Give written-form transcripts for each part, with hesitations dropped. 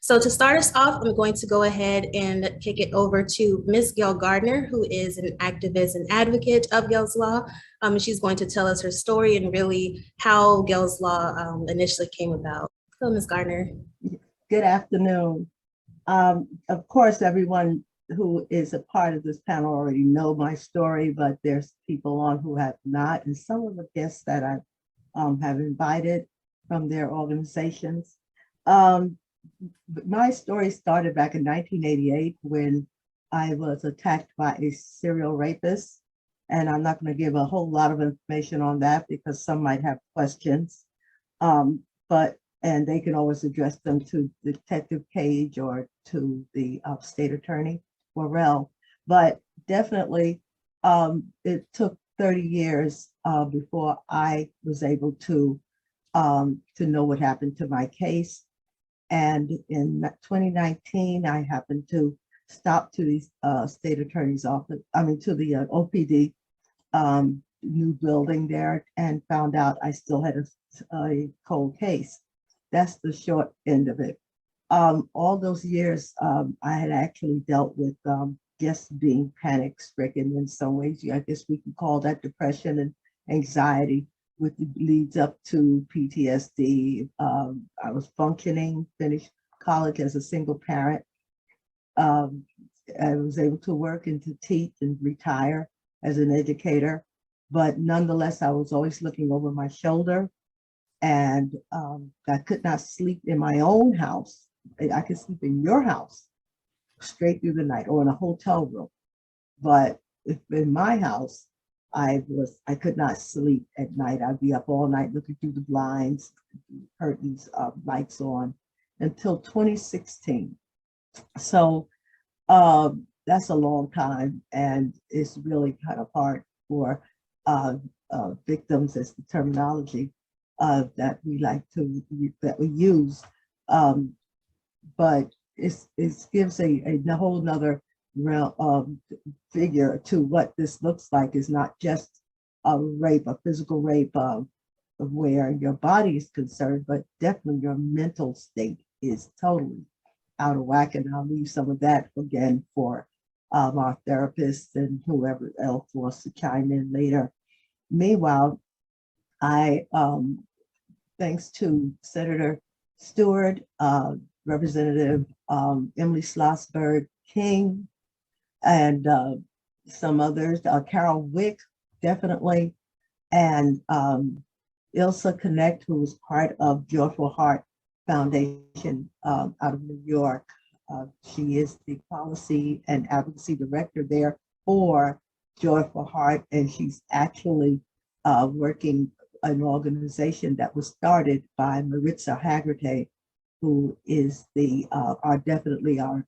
So to start us off, I'm going to go ahead and kick it over to Ms. Gail Gardner, who is an activist and advocate of Gail's Law. She's going to tell us her story and really how Gail's Law initially came about. So Ms. Gardner. Good afternoon. Of course, everyone who is a part of this panel already know my story, but there's people on who have not, and some of the guests that I have invited from their organizations. My story started back in 1988 when I was attacked by a serial rapist. And I'm not going to give a whole lot of information on that because some might have questions. And they can always address them to Detective Cage or to the state attorney, Worrell. But definitely, it took 30 years before I was able to know what happened to my case. And in 2019, I happened to stop to the state attorney's office, to the OPD new building there, and found out I still had a cold case. That's the short end of it. All those years, I had actually dealt with just being panic stricken in some ways. I guess we can call that depression and anxiety, which leads up to PTSD. I was functioning, finished college as a single parent. I was able to work and to teach and retire as an educator, but nonetheless, I was always looking over my shoulder, and I could not sleep in my own house. I could sleep in your house straight through the night or in a hotel room, but if in my house, I could not sleep at night. I'd be up all night looking through the blinds, curtains, lights on until 2016. So that's a long time, and it's really kind of hard for victims, as the terminology that we use. But it gives a whole nother figure to what this looks like. Is not just a rape, a physical rape of where your body is concerned, but definitely your mental state is totally out of whack. And I'll leave some of that again for our therapists and whoever else wants to chime in later. Meanwhile, I, thanks to Senator Stewart, Representative Emily Schlossberg King, and some others, Carol Wick, definitely, and Ilsa Connect, who was part of Joyful Heart Foundation out of New York. She is the policy and advocacy director there for Joyful Heart, and she's actually working an organization that was started by Maritza Haggerty, who is definitely our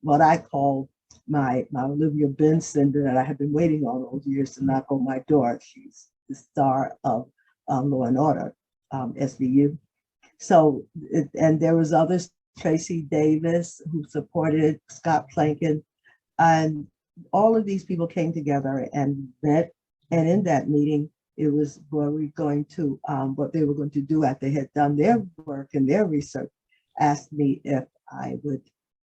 what I call my Olivia Benson that I have been waiting on all years to knock on my door. She's the star of Law and Order, SVU. So, and there was others, Tracy Davis, who supported Scott Plankin, and all of these people came together and met. And in that meeting, it was what they were going to do after they had done their work and their research, asked me if I would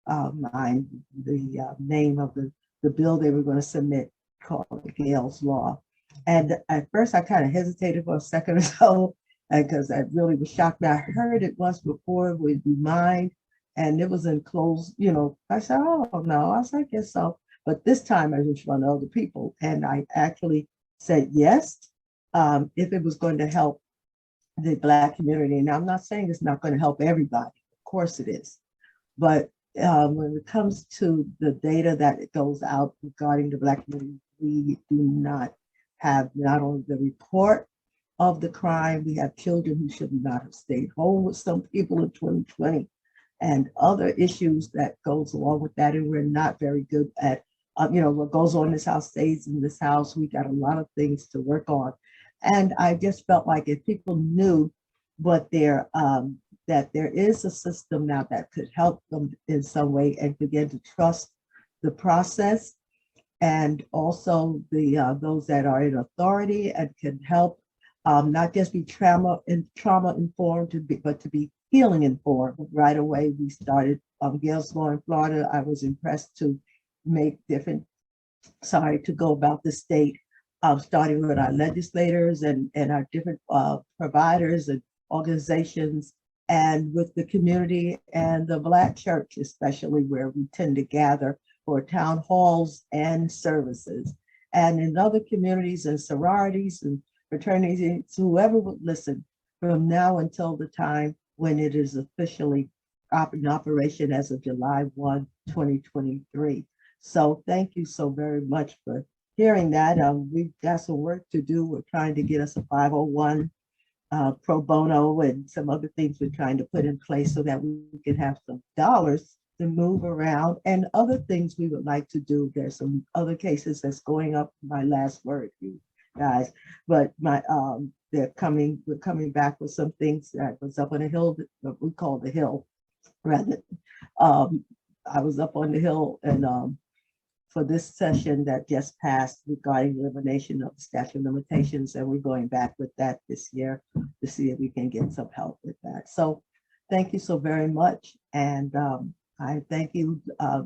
mind the name of the bill they were going to submit called Gail's Law. And at first I kind of hesitated for a second or so because I really was shocked. I heard it once before, it would be mine, and it was enclosed, I said, oh no, I guess so. But this time I was one of other people, and I actually said yes, if it was going to help the Black community. And I'm not saying it's not going to help everybody, of course it is. But when it comes to the data that goes out regarding the Black community, we do not have not only the report of the crime, we have children who should not have stayed home with some people in 2020 and other issues that goes along with that. And we're not very good at what goes on in this house stays in this house. We got a lot of things to work on. And I just felt like if people knew what that there is a system now that could help them in some way and begin to trust the process, and also the those that are in authority and can help not just be trauma informed, but to be healing informed. Right away, we started Gail's Law in Florida. I was impressed to make to go about the state, starting with our legislators and our different providers and organizations, and with the community and the Black church, especially where we tend to gather for town halls and services. And in other communities and sororities and fraternities, whoever would listen from now until the time when it is officially in operation as of July 1, 2023. So thank you so very much for hearing that. We've got some work to do. We're trying to get us a 501 pro bono and some other things we're trying to put in place so that we can have some dollars to move around, and other things we would like to do. There's some other cases that's going up. My last word, you guys, but we're coming back with some things that was up on a hill that we call the hill. Rather, I was up on the hill and for this session that just passed regarding the elimination of the statute of limitations, and we're going back with that this year to see if we can get some help with that. So thank you so very much, and I thank you,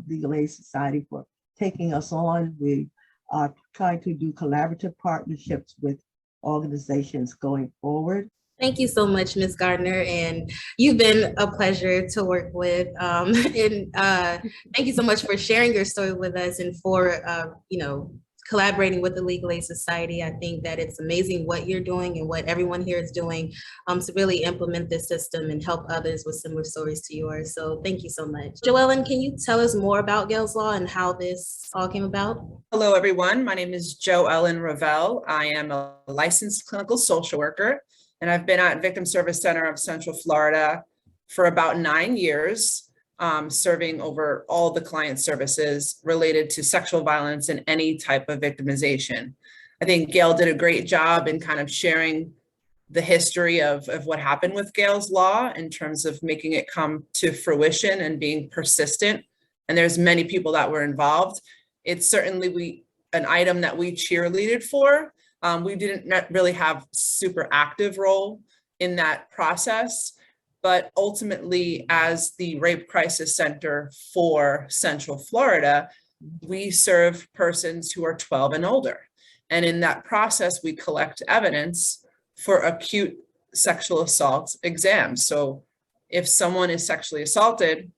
Legal Aid Society, for taking us on. We are trying to do collaborative partnerships with organizations going forward. Thank you so much, Ms. Gardner, and you've been a pleasure to work with. Thank you so much for sharing your story with us and for collaborating with the Legal Aid Society. I think that it's amazing what you're doing and what everyone here is doing to really implement this system and help others with similar stories to yours. So thank you so much. JoEllen, can you tell us more about Gail's Law and how this all came about? Hello, everyone. My name is JoEllen Revell. I am a licensed clinical social worker, and I've been at Victim Service Center of Central Florida for about 9 years. Serving over all the client services related to sexual violence and any type of victimization. I think Gail did a great job in kind of sharing the history of what happened with Gail's Law in terms of making it come to fruition and being persistent. And there's many people that were involved. It's certainly an item that we cheerleaded for. We didn't really have super active role in that process. But ultimately, as the Rape Crisis Center for Central Florida, we serve persons who are 12 and older. And in that process, we collect evidence for acute sexual assault exams. So if someone is sexually assaulted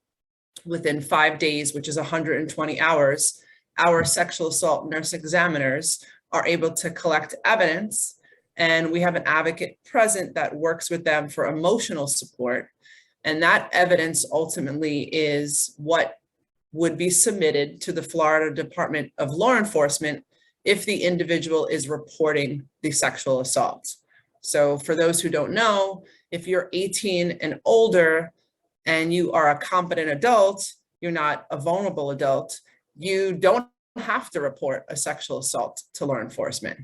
within 5 days, which is 120 hours, our sexual assault nurse examiners are able to collect evidence. And we have an advocate present that works with them for emotional support. And that evidence ultimately is what would be submitted to the Florida Department of Law Enforcement if the individual is reporting the sexual assault. So for those who don't know, if you're 18 and older and you are a competent adult, you're not a vulnerable adult, you don't have to report a sexual assault to law enforcement.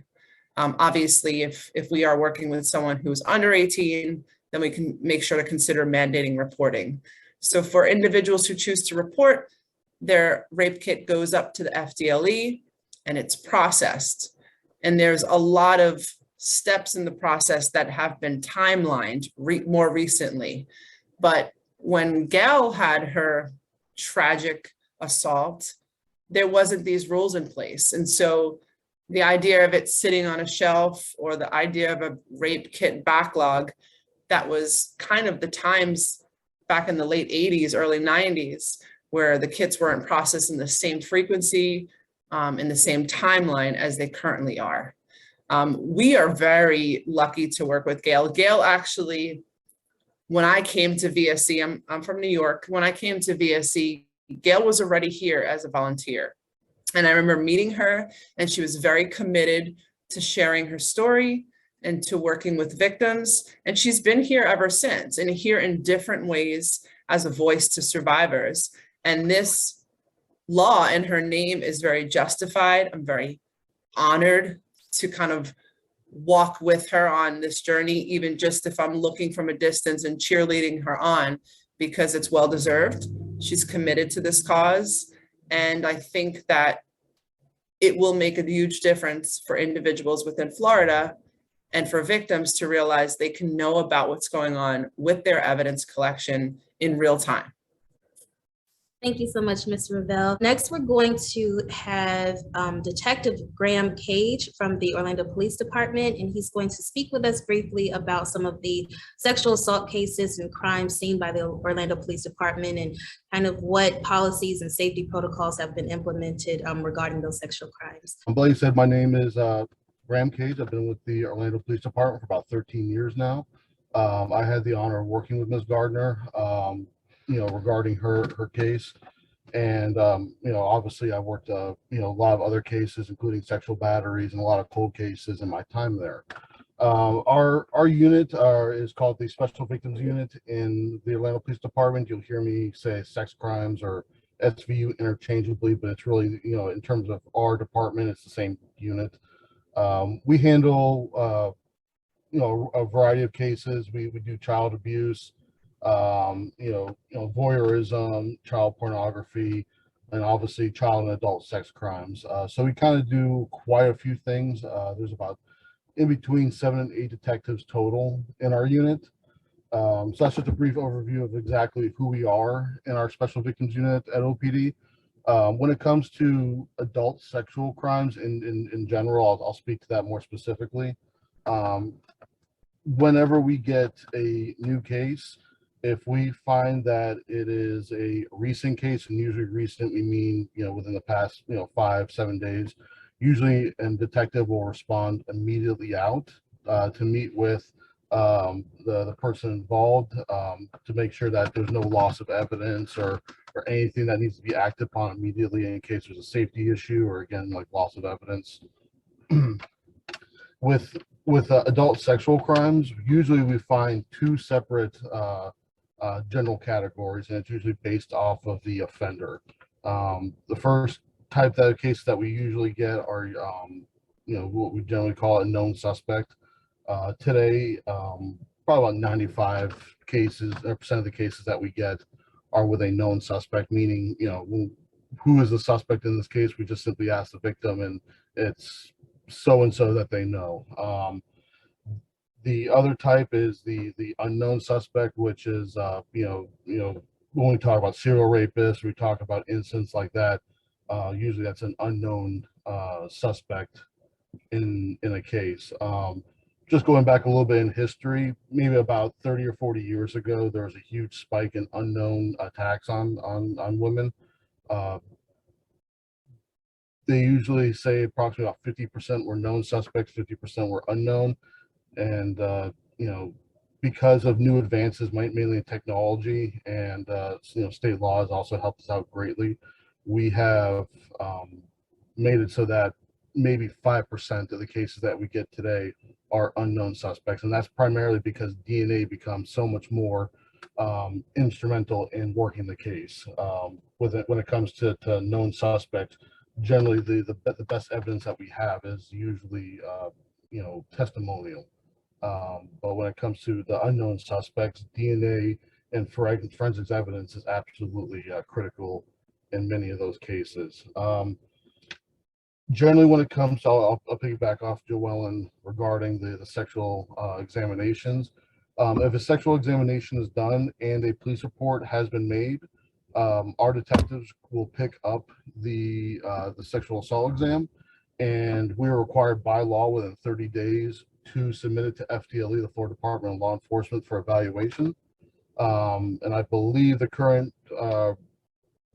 Obviously, if we are working with someone who's under 18, then we can make sure to consider mandating reporting. So for individuals who choose to report, their rape kit goes up to the FDLE and it's processed. And there's a lot of steps in the process that have been timelined more recently. But when Gail had her tragic assault, there wasn't these rules in place. And so the idea of it sitting on a shelf or the idea of a rape kit backlog, that was kind of the times back in the late 80s, early 90s, where the kits weren't processed in the same frequency, in the same timeline as they currently are. We are very lucky to work with Gail. Gail actually, when I came to VSC, I'm from New York. When I came to VSC, Gail was already here as a volunteer. And I remember meeting her, and she was very committed to sharing her story and to working with victims. And she's been here ever since, and here in different ways as a voice to survivors. And this law in her name is very justified. I'm very honored to kind of walk with her on this journey, even just if I'm looking from a distance and cheerleading her on, because it's well-deserved. She's committed to this cause. And I think that it will make a huge difference for individuals within Florida and for victims to realize they can know about what's going on with their evidence collection in real time. Thank you so much, Ms. Revell. Next, we're going to have Detective Graham Cage from the Orlando Police Department, and he's going to speak with us briefly about some of the sexual assault cases and crimes seen by the Orlando Police Department and kind of what policies and safety protocols have been implemented regarding those sexual crimes. Like you said, my name is Graham Cage. I've been with the Orlando Police Department for about 13 years now. I had the honor of working with Ms. Gardner, regarding her case. And, obviously I worked, a lot of other cases, including sexual batteries and a lot of cold cases in my time there. Our unit is called the Special Victims Unit in the Orlando Police Department. You'll hear me say sex crimes or SVU interchangeably, but it's really, in terms of our department, it's the same unit. We handle, a variety of cases. We do child abuse, voyeurism, child pornography, and obviously child and adult sex crimes. So we kind of do quite a few things. There's about in between 7 and 8 detectives total in our unit. So that's just a brief overview of exactly who we are in our Special Victims Unit at OPD. When it comes to adult sexual crimes in general, I'll speak to that more specifically. Whenever we get a new case, if we find that it is a recent case, and usually recent, we mean, within the past, 5-7 days, usually a detective will respond immediately out to meet with the person involved to make sure that there's no loss of evidence or anything that needs to be acted upon immediately in case there's a safety issue or, again, like loss of evidence. With adult sexual crimes, usually we find 2 separate general categories, and it's usually based off of the offender. The first type of cases that we usually get are, what we generally call a known suspect. Today, probably about 95 cases, percent of the cases that we get are with a known suspect, meaning, who is the suspect in this case? We just simply ask the victim, and it's so-and-so that they know. The other type is the unknown suspect, which is, when we talk about serial rapists, we talk about incidents like that. Usually that's an unknown suspect in a case. Just going back a little bit in history, maybe about 30 or 40 years ago, there was a huge spike in unknown attacks on women. They usually say approximately about 50% were known suspects, 50% were unknown. And, because of new advances, mainly in technology and, state laws also helped us out greatly. We have made it so that maybe 5% of the cases that we get today are unknown suspects. And that's primarily because DNA becomes so much more instrumental in working the case. When it comes to known suspects, generally the best evidence that we have is usually, testimonial. But when it comes to the unknown suspects, DNA and forensics evidence is absolutely critical in many of those cases. Generally, when it comes to, I'll piggyback off JoEllen regarding the sexual examinations. If a sexual examination is done and a police report has been made, our detectives will pick up the sexual assault exam, and we are required by law within 30 days to submit it to FDLE, the Florida Department of Law Enforcement, for evaluation. And I believe the current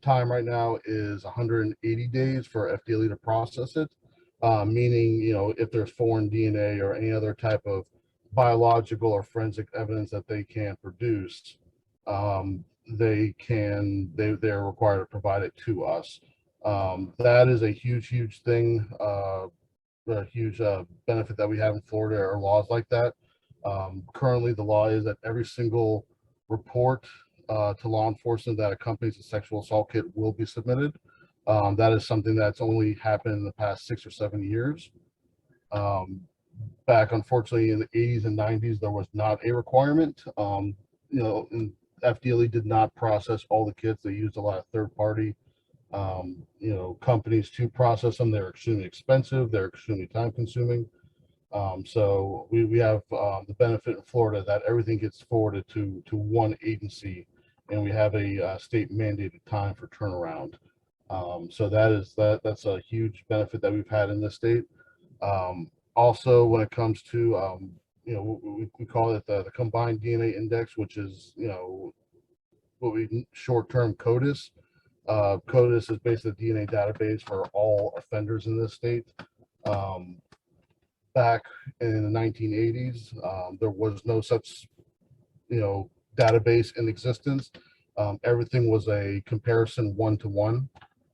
time right now is 180 days for FDLE to process it, meaning, if there's foreign DNA or any other type of biological or forensic evidence that they can produce, they're required to provide it to us. That is a huge thing, a huge benefit that we have in Florida, are laws like that. Currently, the law is that every single report to law enforcement that accompanies a sexual assault kit will be submitted. That is something that's only happened in the past 6 or 7 years. Back, unfortunately, in the 80s and 90s, there was not a requirement. And FDLE did not process all the kits. They used a lot of third-party companies to process them. They're extremely expensive. They're extremely time-consuming. So we have the benefit in Florida that everything gets forwarded to one agency, and we have a state mandated time for turnaround. So that's a huge benefit that we've had in this state. Also, when it comes to we call it the combined DNA index, which is what we short-term CODIS. CODIS is basically the DNA database for all offenders in this state. Back in the 1980s, there was no such database in existence. Everything was a comparison 1-to-1.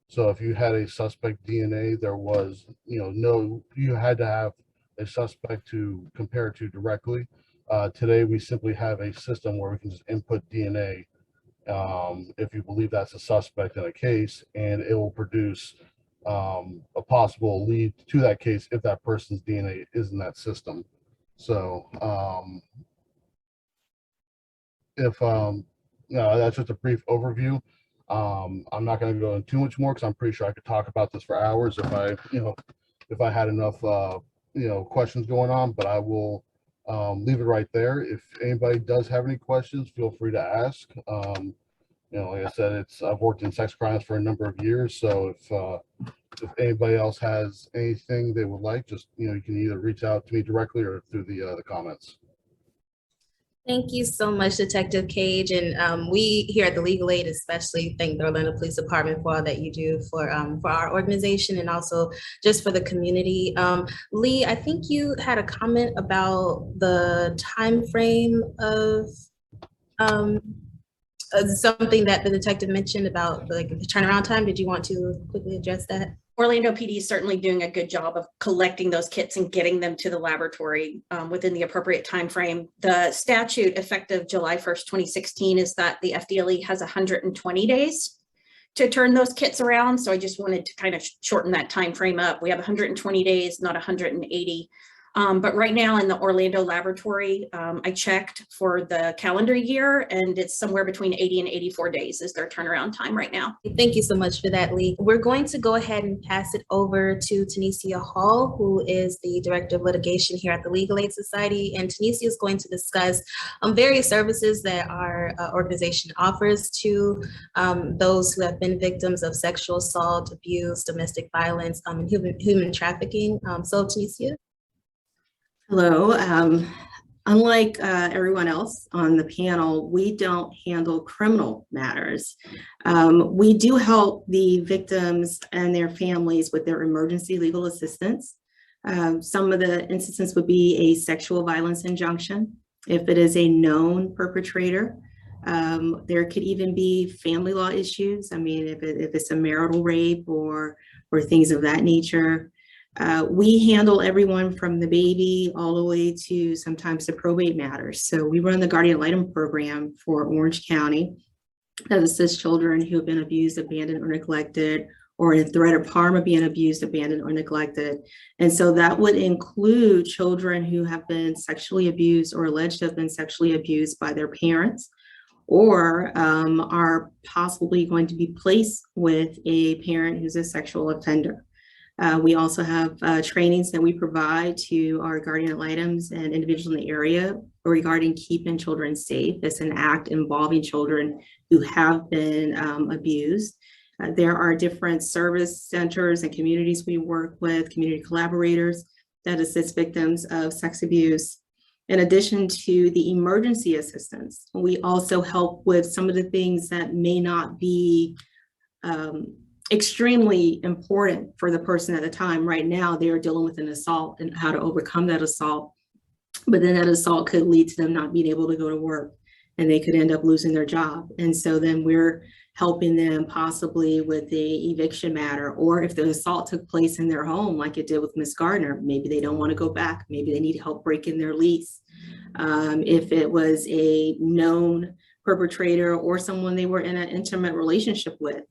So if you had a suspect DNA, there was you had to have a suspect to compare to directly. Today we simply have a system where we can just input DNA if you believe that's a suspect in a case, and it will produce a possible lead to that case if that person's DNA is in that system. So that's just a brief overview. I'm not going to go into too much more because I'm pretty sure I could talk about this for hours if I had enough questions going on, but I will leave it right there. If anybody does have any questions, feel free to ask. Like I said, I've worked in sex crimes for a number of years, so if anybody else has anything they would like, just you can either reach out to me directly or through the comments. Thank you so much, Detective Cage. And we here at the Legal Aid especially thank the Orlando Police Department for all that you do for our organization and also just for the community. Leigh, I think you had a comment about the time frame of something that the detective mentioned about like the turnaround time. Did you want to quickly address that? Orlando PD is certainly doing a good job of collecting those kits and getting them to the laboratory within the appropriate time frame. The statute effective July 1st, 2016 is that the FDLE has 120 days to turn those kits around. So I just wanted to kind of shorten that time frame up. We have 120 days, not 180. But right now in the Orlando laboratory, I checked for the calendar year and it's somewhere between 80 and 84 days is their turnaround time right now. Thank you so much for that, Leigh. We're going to go ahead and pass it over to Tenesia Hall, who is the Director of Litigation here at the Legal Aid Society. And Tenesia is going to discuss various services that our organization offers to those who have been victims of sexual assault, abuse, domestic violence, and human trafficking. So Tenesia. Hello. Unlike everyone else on the panel, we don't handle criminal matters. We do help the victims and their families with their emergency legal assistance. Some of the instances would be a sexual violence injunction. If it is a known perpetrator, there could even be family law issues. I mean, if it's a marital rape or things of that nature. We handle everyone from the baby all the way to sometimes the probate matters. So we run the guardian ad litem program for Orange County that assists children who have been abused, abandoned, or neglected, or in threat of harm of being abused, abandoned, or neglected. And so that would include children who have been sexually abused or alleged to have been sexually abused by their parents, or are possibly going to be placed with a parent who's a sexual offender. We also have trainings that we provide to our guardian ad litems and individuals in the area regarding keeping children safe. It's an act involving children who have been abused. There are different service centers and communities we work with, community collaborators that assist victims of sex abuse. In addition to the emergency assistance, we also help with some of the things that may not be extremely important for the person at the time. Right now, they are dealing with an assault and how to overcome that assault. But then that assault could lead to them not being able to go to work and they could end up losing their job. And so then we're helping them possibly with the eviction matter, or if the assault took place in their home, like it did with Miss Gardner, maybe they don't want to go back. Maybe they need help breaking their lease. If it was a known perpetrator or someone they were in an intimate relationship with,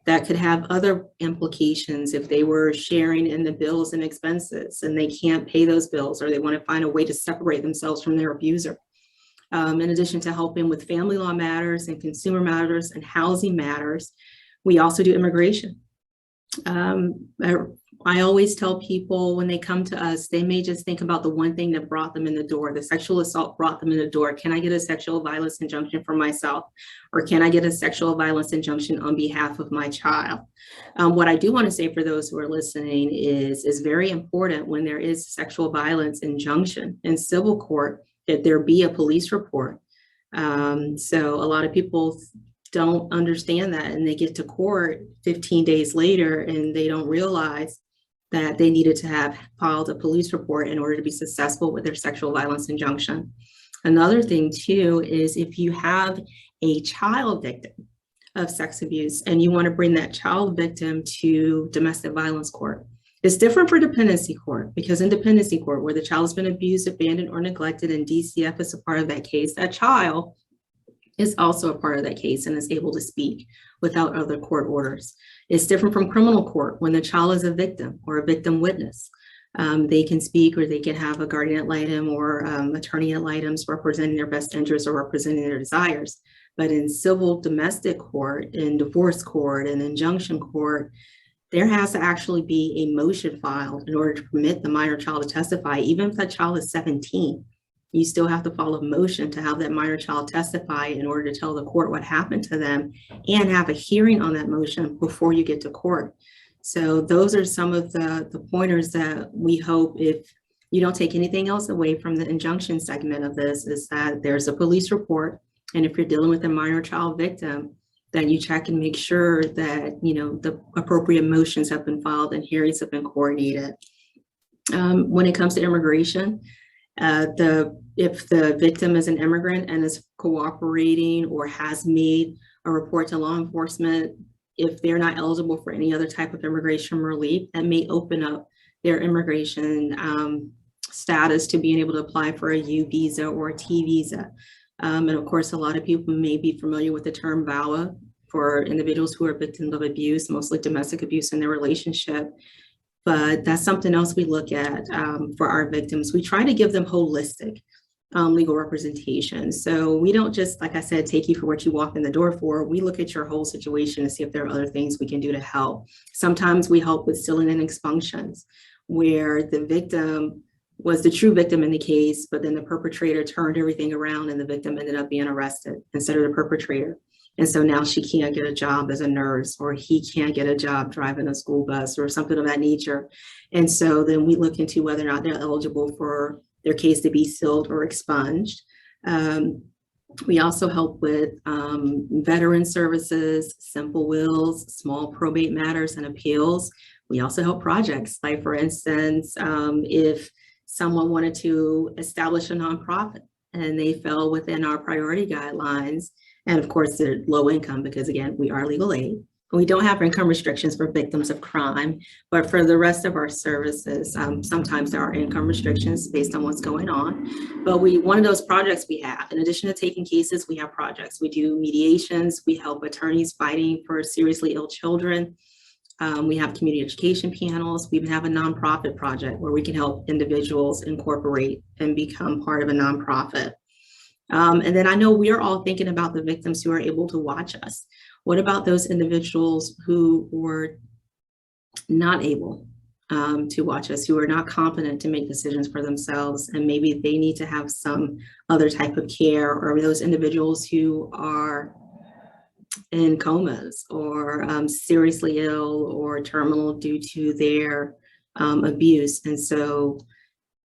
that could have other implications if they were sharing in the bills and expenses and they can't pay those bills, or they want to find a way to separate themselves from their abuser. In addition to helping with family law matters and consumer matters and housing matters, we also do immigration. I always tell people when they come to us, they may just think about the one thing that brought them in the door. The sexual assault brought them in the door. Can I get a sexual violence injunction for myself? Or can I get a sexual violence injunction on behalf of my child? What I do want to say for those who are listening is very important when there is sexual violence injunction in civil court, that there be a police report. So a lot of people don't understand that, and they get to court 15 days later and they don't realize that they needed to have filed a police report in order to be successful with their sexual violence injunction. Another thing too is if you have a child victim of sex abuse and you want to bring that child victim to domestic violence court, it's different for dependency court, because in dependency court, where the child has been abused, abandoned, or neglected, and DCF is a part of that case, that child is also a part of that case and is able to speak without other court orders. It's different from criminal court when the child is a victim or a victim witness. They can speak, or they can have a guardian ad litem or attorney ad litems representing their best interests or representing their desires. But in civil domestic court, in divorce court, and injunction court, there has to actually be a motion filed in order to permit the minor child to testify. Even if that child is 17, you still have to file a motion to have that minor child testify in order to tell the court what happened to them and have a hearing on that motion before you get to court. So those are some of the pointers that we hope, if you don't take anything else away from the injunction segment of this, is that there's a police report. And if you're dealing with a minor child victim, that you check and make sure that, you know, the appropriate motions have been filed and hearings have been coordinated. When it comes to immigration, if the victim is an immigrant and is cooperating or has made a report to law enforcement, if they're not eligible for any other type of immigration relief, that may open up their immigration status to being able to apply for a U visa or a T visa. And of course, a lot of people may be familiar with the term VAWA for individuals who are victims of abuse, mostly domestic abuse in their relationship. But that's something else we look at for our victims. We try to give them holistic legal representation. So we don't just, like I said, take you for what you walk in the door for. We look at your whole situation to see if there are other things we can do to help. Sometimes we help with sealing and expunctions, where the victim was the true victim in the case, but then the perpetrator turned everything around and the victim ended up being arrested instead of the perpetrator. And so now she can't get a job as a nurse, or he can't get a job driving a school bus or something of that nature. And so then we look into whether or not they're eligible for their case to be sealed or expunged. We also help with veteran services, simple wills, small probate matters and appeals. We also help projects, like for instance, if someone wanted to establish a nonprofit and they fell within our priority guidelines, and of course they're low income, because again, we are legal aid. We don't have income restrictions for victims of crime, but for the rest of our services, sometimes there are income restrictions based on what's going on. But one of those projects we have, in addition to taking cases, we have projects. We do mediations, we help attorneys fighting for seriously ill children. We have community education panels. We even have a nonprofit project where we can help individuals incorporate and become part of a nonprofit. And then I know we are all thinking about the victims who are able to watch us. What about those individuals who were not able to watch us, who are not competent to make decisions for themselves, and maybe they need to have some other type of care, or those individuals who are in comas or seriously ill or terminal due to their abuse. And so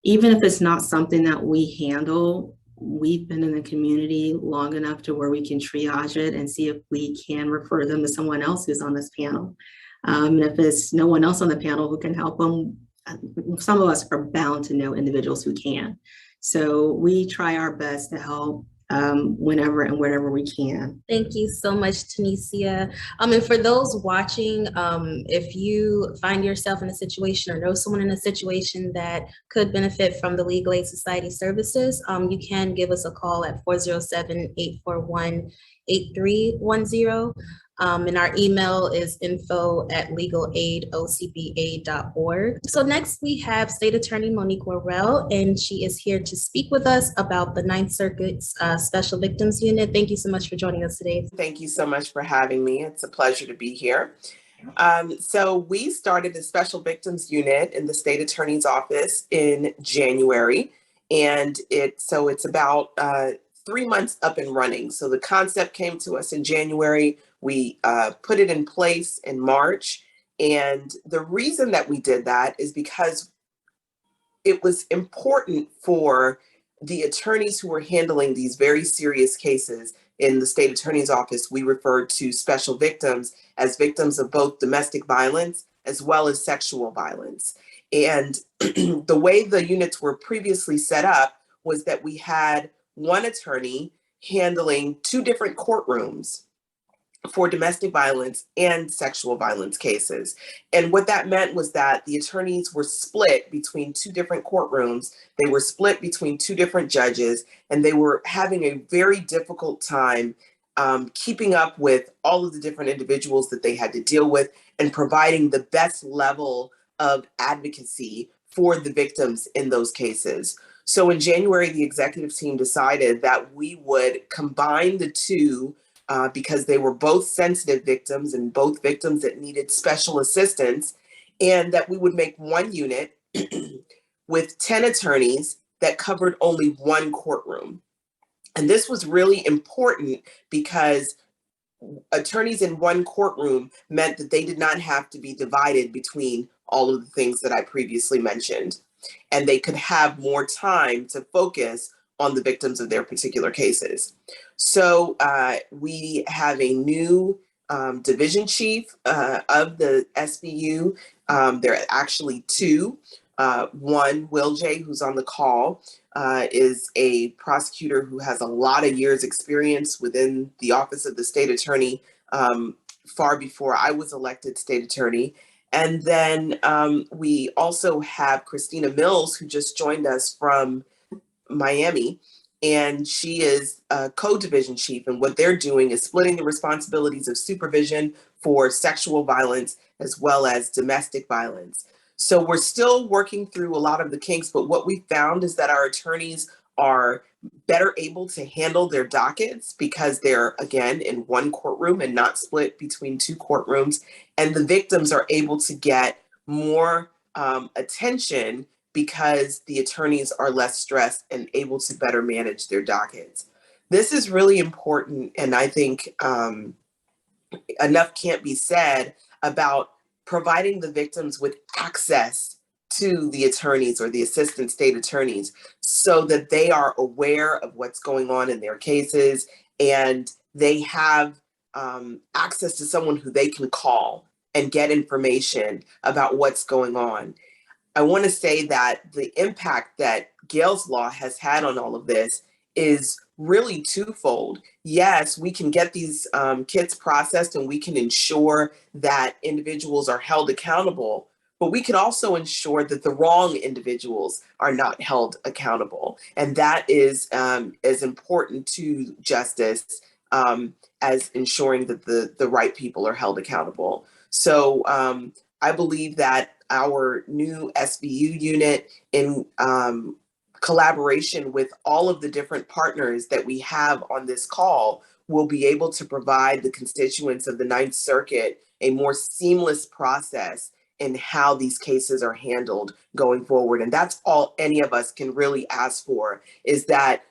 even if it's not something that we handle, we've been in the community long enough to where we can triage it and see if we can refer them to someone else who's on this panel. And if there's no one else on the panel who can help them, some of us are bound to know individuals who can. So we try our best to help whenever and wherever we can. Thank you so much, Tenesia. And for those watching, if you find yourself in a situation or know someone in a situation that could benefit from the Legal Aid Society services, you can give us a call at 407-841-8310. And our email is info@legalaidocba.org. So next we have State Attorney Monique Worrell, and she is here to speak with us about the Ninth Circuit's Special Victims Unit. Thank you so much for joining us today. Thank you so much for having me. It's a pleasure to be here. So we started a special victims unit in the state attorney's office in January, and it's about 3 months up and running. So the concept came to us in January. We put it in place in March, and the reason that we did that is because it was important for the attorneys who were handling these very serious cases. In the state attorney's office, we referred to special victims as victims of both domestic violence as well as sexual violence. And the way the units were previously set up was that we had one attorney handling 2 different courtrooms for domestic violence and sexual violence cases. And what that meant was that the attorneys were split between 2 different courtrooms. They were split between 2 different judges, and they were having a very difficult time keeping up with all of the different individuals that they had to deal with and providing the best level of advocacy for the victims in those cases. So in January, the executive team decided that we would combine the 2 because they were both sensitive victims and both victims that needed special assistance, and that we would make one unit with 10 attorneys that covered only one courtroom. And this was really important because attorneys in one courtroom meant that they did not have to be divided between all of the things that I previously mentioned, and they could have more time to focus on the victims of their particular cases. So we have a new division chief of the SVU. There are actually 2. One, Will J, who's on the call, is a prosecutor who has a lot of years experience within the office of the state attorney, far before I was elected state attorney. And then we also have Christina Mills, who just joined us from Miami, and she is a co-division chief. And what they're doing is splitting the responsibilities of supervision for sexual violence as well as domestic violence. So we're still working through a lot of the kinks, but what we found is that our attorneys are better able to handle their dockets because they're, again, in one courtroom and not split between 2 courtrooms. And the victims are able to get more attention because the attorneys are less stressed and able to better manage their dockets. This is really important, and I think enough can't be said about providing the victims with access to the attorneys or the assistant state attorneys so that they are aware of what's going on in their cases, and they have access to someone who they can call and get information about what's going on. I want to say that the impact that Gail's Law has had on all of this is really twofold. Yes, we can get these kits processed and we can ensure that individuals are held accountable, but we can also ensure that the wrong individuals are not held accountable. And that is as important to justice as ensuring that the right people are held accountable. So I believe that our new SVU unit, in collaboration with all of the different partners that we have on this call, will be able to provide the constituents of the Ninth Circuit a more seamless process in how these cases are handled going forward. And that's all any of us can really ask for, is that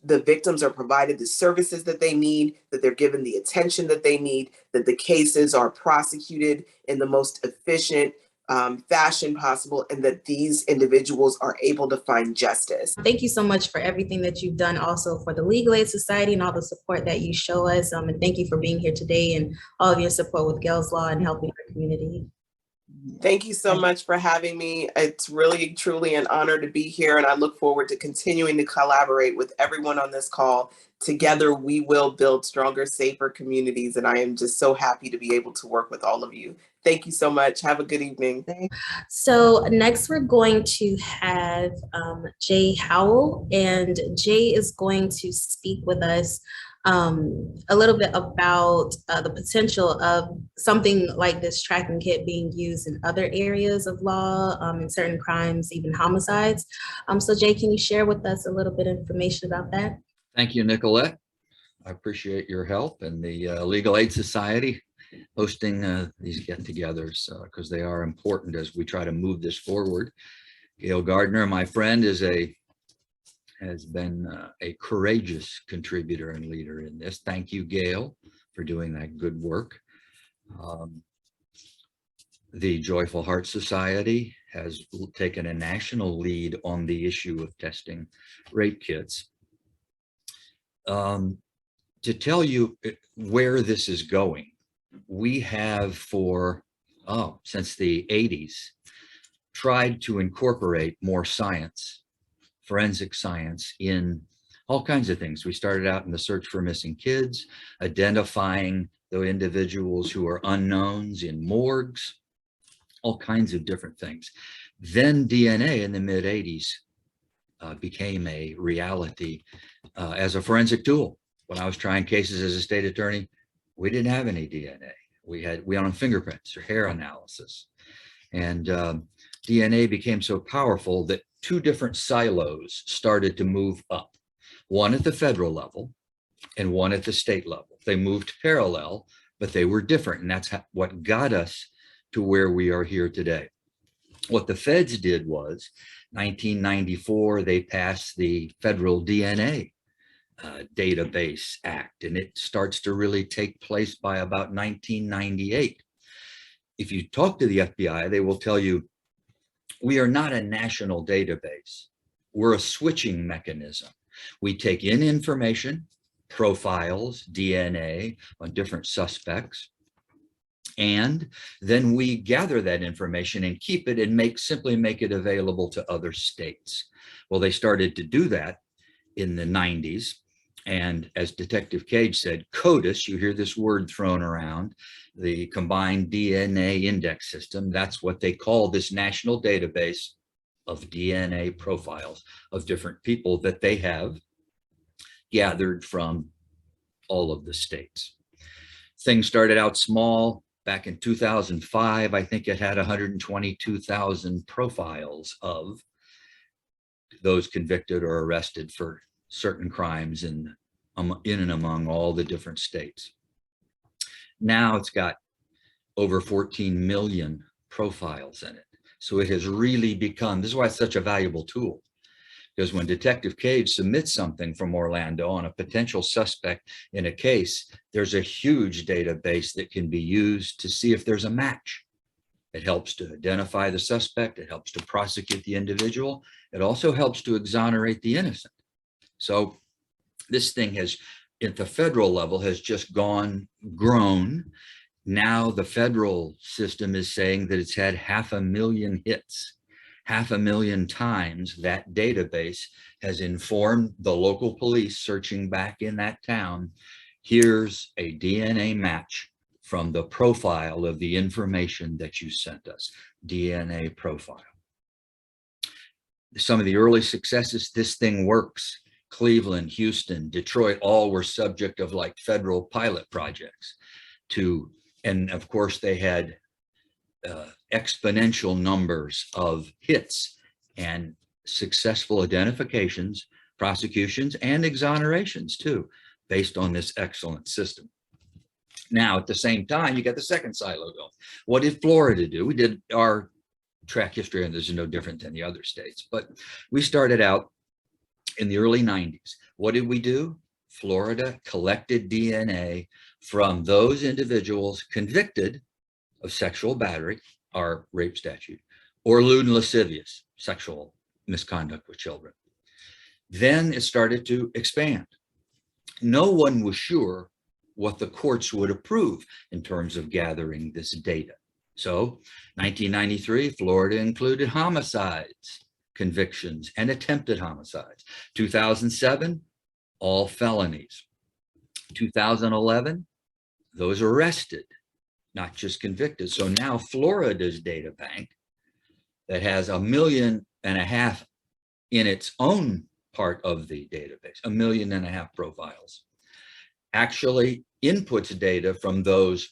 the victims are provided the services that they need, that they're given the attention that they need, that the cases are prosecuted in the most efficient fashion possible, and that these individuals are able to find justice. Thank you so much for everything that you've done also for the Legal Aid Society and all the support that you show us. And thank you for being here today and all of your support with Gail's Law and helping our community. Thank you so much for having me. It's really, truly an honor to be here, and I look forward to continuing to collaborate with everyone on this call. Together, we will build stronger, safer communities, and I am just so happy to be able to work with all of you. Thank you so much. Have a good evening. So next we're going to have Howell, and Jay is going to speak with us a little bit about the potential of something like this tracking kit being used in other areas of law, in certain crimes, even homicides. So Jay, can you share with us a little bit of information about that? Thank you, Nicolette. I appreciate your help and the Legal Aid Society. hosting these get-togethers because they are important as we try to move this forward. Gail Gardner, my friend, has been a courageous contributor and leader in this. Thank you, Gail, for doing that good work. The Joyful Heart Society has taken a national lead on the issue of testing rape kits. To tell you where this is going, we have since the 80s, tried to incorporate more science, forensic science, in all kinds of things. We started out in the search for missing kids, identifying the individuals who are unknowns in morgues, all kinds of different things. Then DNA in the mid 80s became a reality as a forensic tool. When I was trying cases as a state attorney, we didn't have any DNA. We had fingerprints or hair analysis. And DNA became so powerful that two different silos started to move up, one at the federal level and one at the state level. They moved parallel, but they were different. And that's what got us to where we are here today. What the feds did was 1994, they passed the Federal DNA Database Act, and it starts to really take place by about 1998. If you talk to the FBI, they will tell you, we are not a national database. We're a switching mechanism. We take in information, profiles, DNA on different suspects, and then we gather that information and keep it and simply make it available to other states. Well, they started to do that in the 90s. And as Detective Cage said, CODIS, you hear this word thrown around, the Combined DNA Index System, that's what they call this national database of DNA profiles of different people that they have gathered from all of the states. Things started out small. Back in 2005, I think it had 122,000 profiles of those convicted or arrested for certain crimes in and among all the different states. Now it's got over 14 million profiles in it. So it has really become, this is why it's such a valuable tool. Because when Detective Cage submits something from Orlando on a potential suspect in a case, there's a huge database that can be used to see if there's a match. It helps to identify the suspect. It helps to prosecute the individual. It also helps to exonerate the innocent. So this thing has, at the federal level, has just grown. Now the federal system is saying that it's had 500,000 hits. 500,000 times that database has informed the local police searching back in that town. Here's a DNA match from the profile of the information that you sent us, DNA profile. Some of the early successes, this thing works. Cleveland, Houston, Detroit, all were subject of like federal pilot projects and of course they had exponential numbers of hits and successful identifications, prosecutions, and exonerations too, based on this excellent system. Now, at the same time, you got the second silo going. What did Florida do? We did our track history, and this is no different than the other states, but we started out in the early 90s. What did we do? Florida collected DNA from those individuals convicted of sexual battery, our rape statute, or lewd and lascivious, sexual misconduct with children. Then it started to expand. No one was sure what the courts would approve in terms of gathering this data. So 1993, Florida included homicides, convictions, and attempted homicides. 2007, all felonies. 2011, those arrested, not just convicted. So now Florida's data bank that has 1.5 million in its own part of the database, 1.5 million profiles, actually inputs data from those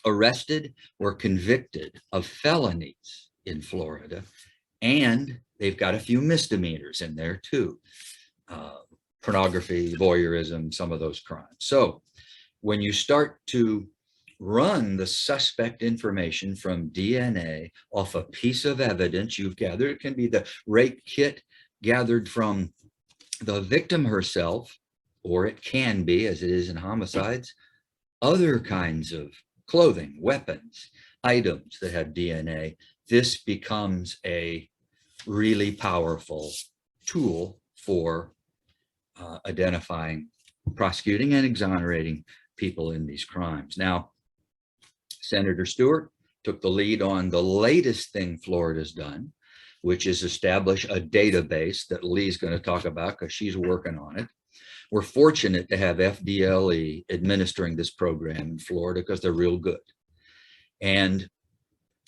arrested or convicted of felonies in Florida. And they've got a few misdemeanors in there too. Pornography, voyeurism, some of those crimes. So when you start to run the suspect information from DNA off a piece of evidence you've gathered. It can be the rape kit gathered from the victim herself, or it can be, as it is in homicides, other kinds of clothing, weapons, items that have DNA. This becomes a really powerful tool for identifying, prosecuting, and exonerating people in these crimes. Now, Senator Stewart took the lead on the latest thing Florida's done, which is establish a database that Leigh's going to talk about because she's working on it. We're fortunate to have FDLE administering this program in Florida because they're real good. And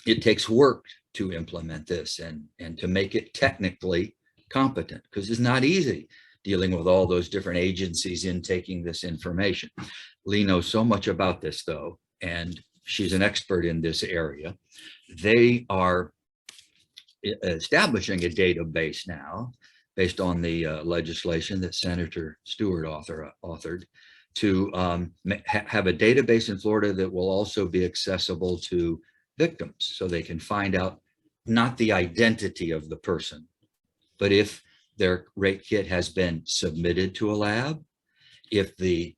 it takes work to implement this and to make it technically competent, because it's not easy dealing with all those different agencies in taking this information. Leigh knows so much about this though, and she's an expert in this area. They are establishing a database now based on the legislation that Senator Stewart authored to have a database in Florida that will also be accessible to victims, so they can find out not the identity of the person, but if their rape kit has been submitted to a lab, if the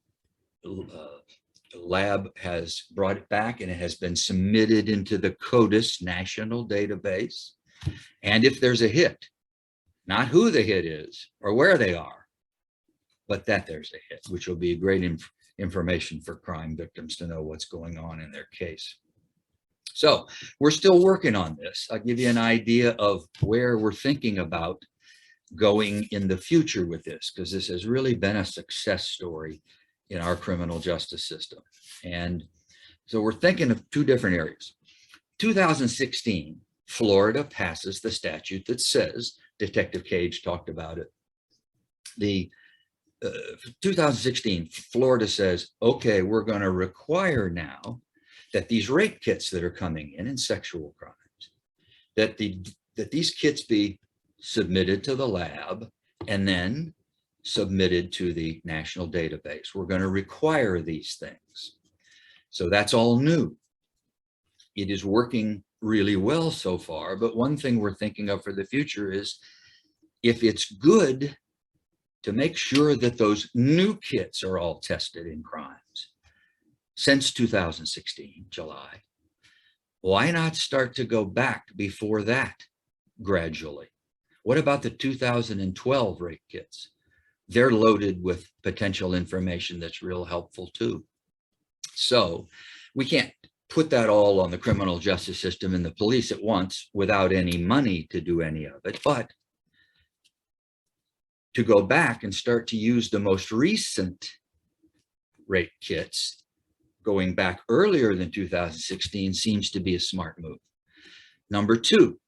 lab has brought it back and it has been submitted into the CODIS national database, and if there's a hit, not who the hit is or where they are, but that there's a hit, which will be great information for crime victims to know what's going on in their case. So we're still working on this. I'll give you an idea of where we're thinking about going in the future with this, because this has really been a success story in our criminal justice system. And so we're thinking of two different areas. 2016, Florida passes the statute that says, Detective Cage talked about it. The 2016, Florida says, okay, we're going to require now that these rape kits that are coming in sexual crimes, that these kits be submitted to the lab and then submitted to the national database. We're going to require these things. So that's all new. It is working really well so far, but one thing we're thinking of for the future is if it's good to make sure that those new kits are all tested in crimes since 2016, July, why not start to go back before that gradually? What about the 2012 rape kits? They're loaded with potential information that's real helpful too. So we can't put that all on the criminal justice system and the police at once without any money to do any of it. But to go back and start to use the most recent rape kits going back earlier than 2016 seems to be a smart move. Number two,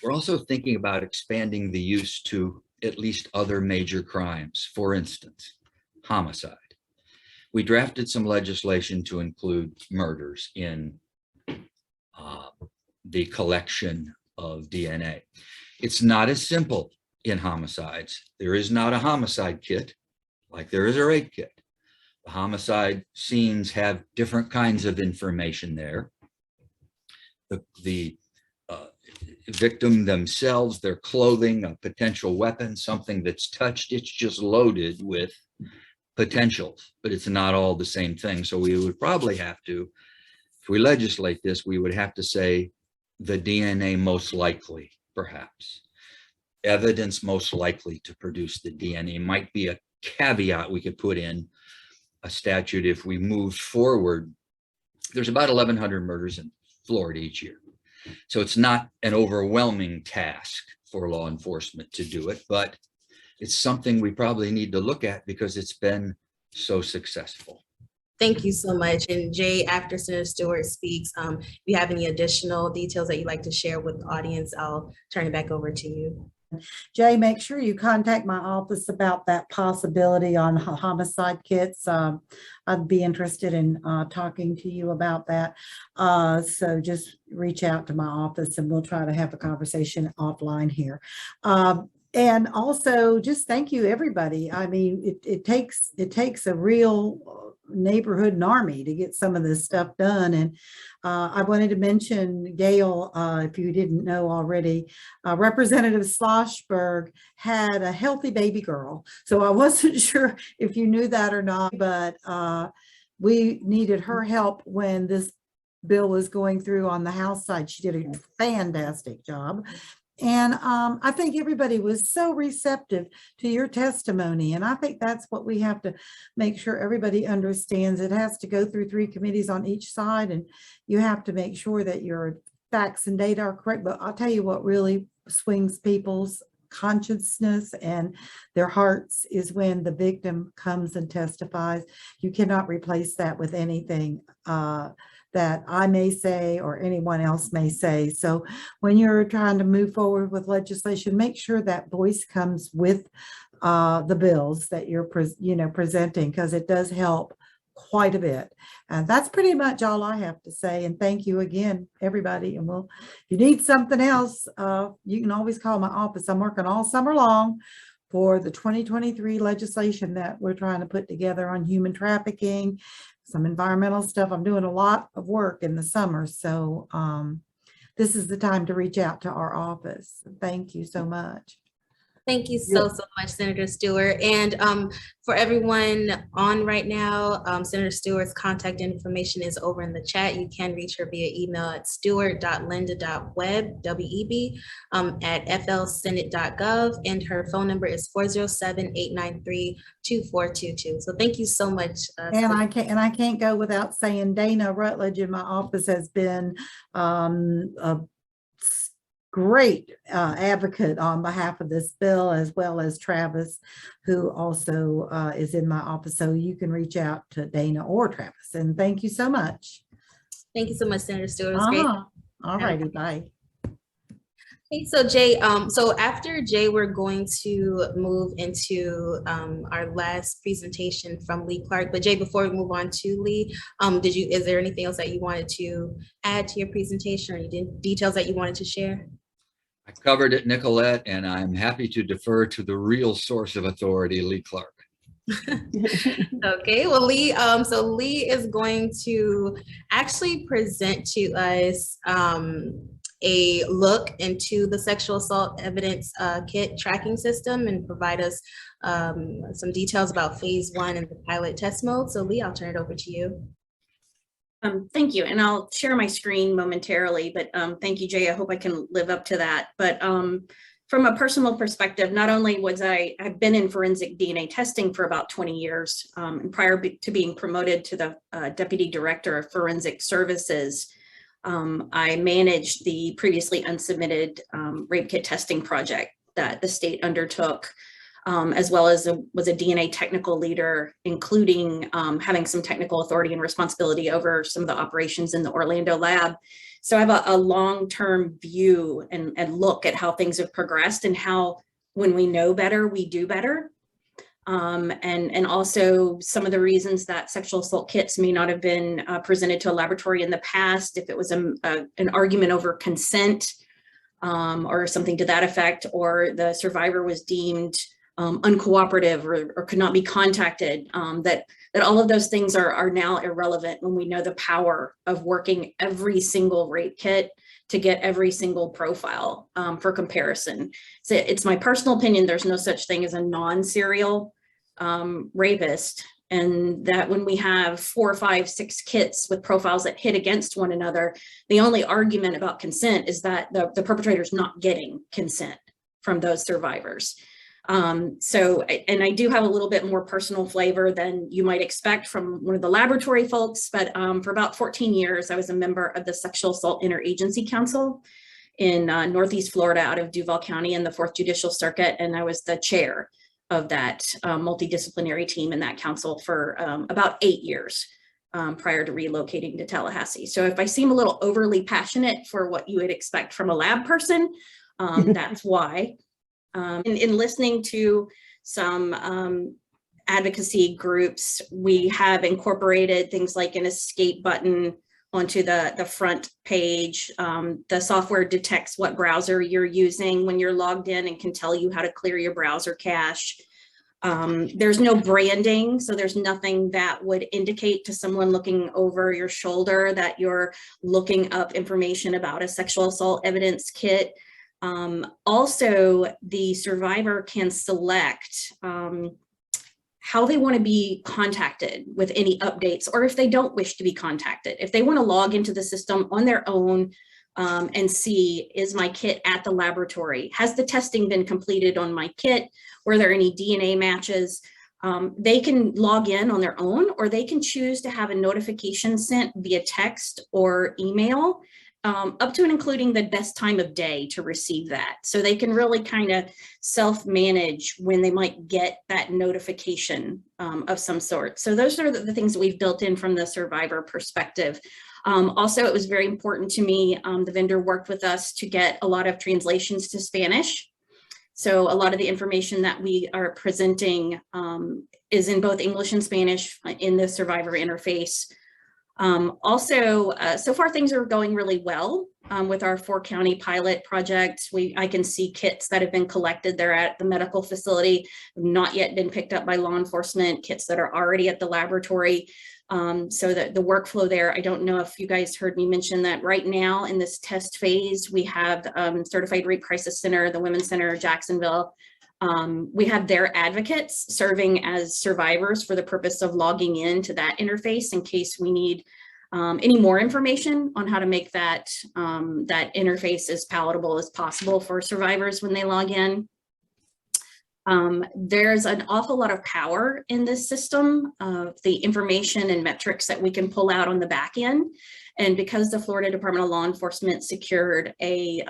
we're also thinking about expanding the use to at least other major crimes. For instance, homicide. We drafted some legislation to include murders in the collection of DNA. It's not as simple in homicides. There is not a homicide kit like there is a rape kit. The homicide scenes have different kinds of information there. The victim themselves, their clothing, a potential weapon, something that's touched, it's just loaded with potentials, but it's not all the same thing. So we would probably have to, if we legislate this, we would have to say the DNA most likely, perhaps. Evidence most likely to produce the DNA might be a caveat we could put in a statute if we moved forward. There's about 1,100 murders in Florida each year. So it's not an overwhelming task for law enforcement to do it, but it's something we probably need to look at because it's been so successful. Thank you so much. And Jay, after Senator Stewart speaks, if you have any additional details that you'd like to share with the audience, I'll turn it back over to you. Jay, make sure you contact my office about that possibility on homicide kits. I'd be interested in talking to you about that. So just reach out to my office and we'll try to have a conversation offline here. And also just thank you, everybody. I mean, it takes a real neighborhood and army to get some of this stuff done. And I wanted to mention Gail, if you didn't know already, Representative Schlossberg had a healthy baby girl. So I wasn't sure if you knew that or not, but we needed her help when this bill was going through on the House side. She did a fantastic job. And I think everybody was so receptive to your testimony. And I think that's what we have to make sure everybody understands. It has to go through 3 committees on each side, and you have to make sure that your facts and data are correct. But I'll tell you what really swings people's consciousness and their hearts is when the victim comes and testifies. You cannot replace that with anything that I may say or anyone else may say. So when you're trying to move forward with legislation, make sure that voice comes with the bills that you're presenting, because it does help quite a bit. And that's pretty much all I have to say. And thank you again, everybody. And if you need something else, you can always call my office. I'm working all summer long for the 2023 legislation that we're trying to put together on human trafficking, some environmental stuff. I'm doing a lot of work in the summer. So this is the time to reach out to our office. Thank you so much. Thank you so much, Senator Stewart. And for everyone on right now, Senator Stewart's contact information is over in the chat. You can reach her via email at stewart.linda.web, W-E-B, at flsenate.gov. And her phone number is 407-893-2422. So thank you so much. And I can't go without saying Dana Rutledge in my office has been a great advocate on behalf of this bill, as well as Travis, who also is in my office. So you can reach out to Dana or Travis. And thank you so much. Thank you so much, Senator Stewart. It was great. All righty, bye. Okay, so Jay, so after Jay, we're going to move into our last presentation from Leigh Clark. But Jay, before we move on to Leigh, is there anything else that you wanted to add to your presentation, or any details that you wanted to share? I covered it, Nicolette, and I'm happy to defer to the real source of authority, Leigh Clark. Okay, well, Leigh, so Leigh is going to actually present to us a look into the sexual assault evidence kit tracking system and provide us some details about phase 1 and the pilot test mode. So Leigh, I'll turn it over to you. Thank you, and I'll share my screen momentarily, but thank you, Jay. I hope I can live up to that. But from a personal perspective, not only I've been in forensic DNA testing for about 20 years, and prior to being promoted to the Deputy Director of Forensic Services, I managed the previously unsubmitted rape kit testing project that the state undertook, as well as was a DNA technical leader, including having some technical authority and responsibility over some of the operations in the Orlando lab. So I have a long-term view and look at how things have progressed and how, when we know better, we do better. And also some of the reasons that sexual assault kits may not have been presented to a laboratory in the past, if it was an argument over consent or something to that effect, or the survivor was deemed uncooperative or could not be contacted, that all of those things are now irrelevant when we know the power of working every single rape kit to get every single profile for comparison. So it's my personal opinion, there's no such thing as a non-serial rapist, and that when we have 4, 5, 6 kits with profiles that hit against one another, the only argument about consent is that the perpetrator is not getting consent from those survivors. So, and I do have a little bit more personal flavor than you might expect from one of the laboratory folks, but for about 14 years, I was a member of the Sexual Assault Interagency Council in Northeast Florida out of Duval County in the 4th Judicial Circuit, and I was the chair of that multidisciplinary team in that council for about 8 years prior to relocating to Tallahassee. So if I seem a little overly passionate for what you would expect from a lab person, that's why. In listening to some advocacy groups, we have incorporated things like an escape button onto the front page. The software detects what browser you're using when you're logged in and can tell you how to clear your browser cache. There's no branding, so there's nothing that would indicate to someone looking over your shoulder that you're looking up information about a sexual assault evidence kit. Also, the survivor can select how they want to be contacted with any updates, or if they don't wish to be contacted. If they want to log into the system on their own and see, is my kit at the laboratory? Has the testing been completed on my kit? Were there any DNA matches? They can log in on their own, or they can choose to have a notification sent via text or email, up to and including the best time of day to receive that. So they can really kind of self-manage when they might get that notification of some sort. So those are the things that we've built in from the survivor perspective. Also, it was very important to me, the vendor worked with us to get a lot of translations to Spanish. So a lot of the information that we are presenting is in both English and Spanish in the survivor interface. So far things are going really well with our 4-county pilot project. I can see kits that have been collected. They're at the medical facility, not yet been picked up by law enforcement, kits that are already at the laboratory. So that the workflow there, I don't know if you guys heard me mention that right now in this test phase, we have Certified Rape Crisis Center, the Women's Center of Jacksonville. We have their advocates serving as survivors for the purpose of logging into that interface in case we need any more information on how to make that, that interface as palatable as possible for survivors when they log in. There's an awful lot of power in this system of the information and metrics that we can pull out on the back end. And because the Florida Department of Law Enforcement secured a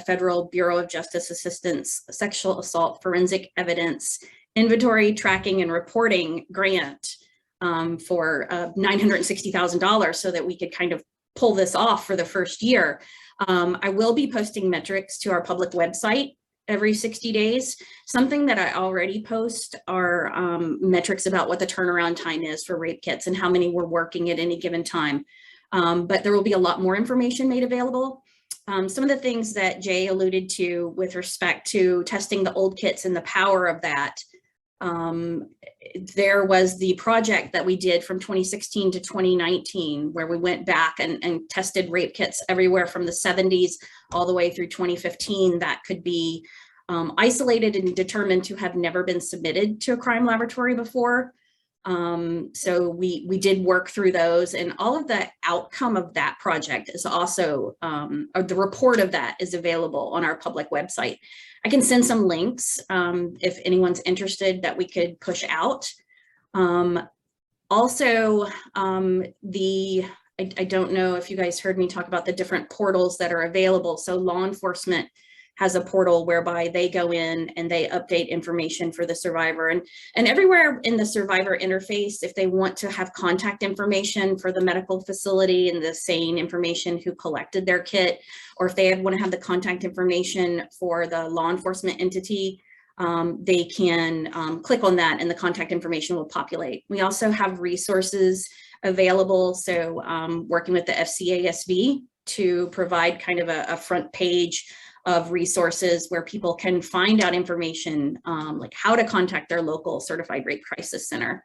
Federal Bureau of Justice Assistance Sexual Assault Forensic Evidence Inventory, Tracking, and Reporting grant for $960,000 so that we could kind of pull this off for the first year. I will be posting metrics to our public website every 60 days. Something that I already post are metrics about what the turnaround time is for rape kits and how many we're working at any given time. But there will be a lot more information made available. Some of the things that Jay alluded to with respect to testing the old kits and the power of that, there was the project that we did from 2016 to 2019, where we went back and tested rape kits everywhere from the 70s all the way through 2015 that could be isolated and determined to have never been submitted to a crime laboratory before. So we did work through those, and all of the outcome of that project is also, or the report of that is available on our public website. I can send some links if anyone's interested that we could push out. Also, I don't know if you guys heard me talk about the different portals that are available. So law enforcement has a portal whereby they go in and they update information for the survivor, and everywhere in the survivor interface, if they want to have contact information for the medical facility and the SANE information who collected their kit, or if they want to have the contact information for the law enforcement entity, they can click on that and the contact information will populate. We also have resources available. So working with the FCASV to provide kind of a front page of resources where people can find out information like how to contact their local Certified Rape Crisis Center.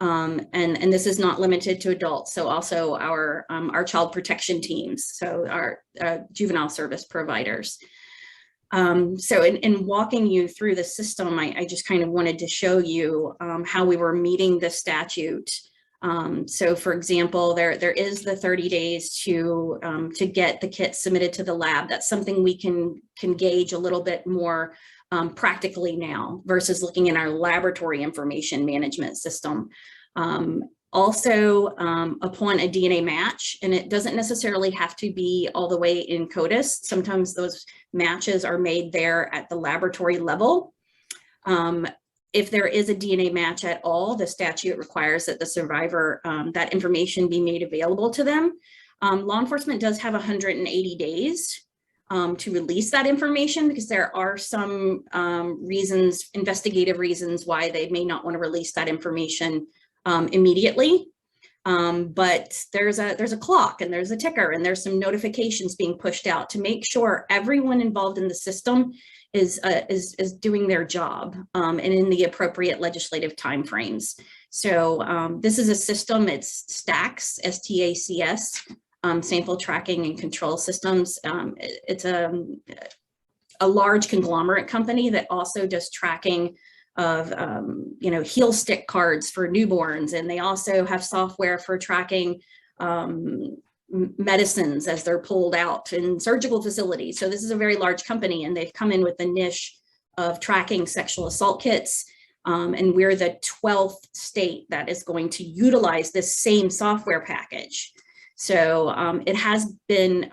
And this is not limited to adults. So also our child protection teams, so our juvenile service providers. So in walking you through the system, I just kind of wanted to show you how we were meeting the statute. So for example, there is the 30 days to get the kit submitted to the lab. That's something we can gauge a little bit more practically now versus looking in our laboratory information management system. Also, upon a DNA match, and it doesn't necessarily have to be all the way in CODIS. Sometimes those matches are made there at the laboratory level. If there is a DNA match at all, the statute requires that the survivor, that information be made available to them. Law enforcement does have 180 days to release that information because there are some reasons, investigative reasons why they may not want to release that information immediately. But there's a clock and there's a ticker and there's some notifications being pushed out to make sure everyone involved in the system is doing their job and in the appropriate legislative timeframes. So this is a system, it's STACS, S-T-A-C-S, sample tracking and control systems. It's a large conglomerate company that also does tracking of heel stick cards for newborns, and they also have software for tracking medicines as they're pulled out in surgical facilities. So this is a very large company, and they've come in with the niche of tracking sexual assault kits. And we're the 12th state that is going to utilize this same software package. So it has been